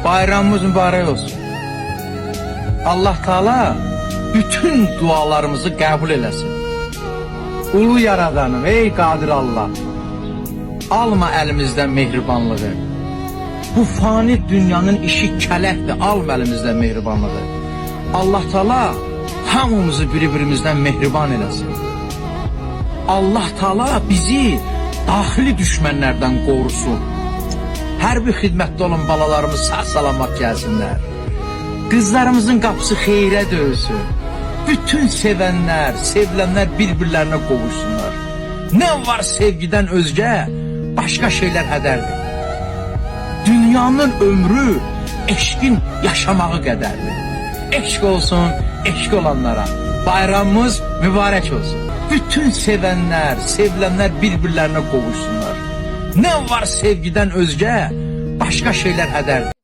Bayramımız mübarək olsun. Allah Teala bütün dualarımızı qəbul eləsin. Ulu Yaradanım, ey Qadir Allah, alma əlimizdən mehribanlığı. Bu fani dünyanın işi kələkdir, alma əlimizdən mehribanlığı. Allah Teala hamımızı bir-birimizdən mehriban eləsin. Allah Teala bizi daxili düşmənlərdən qorusun. Hərbi xidmətdə olan balalarımız sağ-salamat gəlsinlər. Qızlarımızın qapısı xeyrə döysün. Bütün sevənlər, sevilənlər bir-birlərinə qovuşsunlar. Nə var sevgidən özgə, başqa şeylər hədərdir. Dünyanın ömrü eşqin yaşamağı qədərdir. Eşq olsun, eşq olanlara. Bayramımız mübarək olsun. Bütün sevənlər, sevilənlər bir-birlərinə qovuşsunlar. Nə var sevgidən özgə, başqa şeylər hədərdir.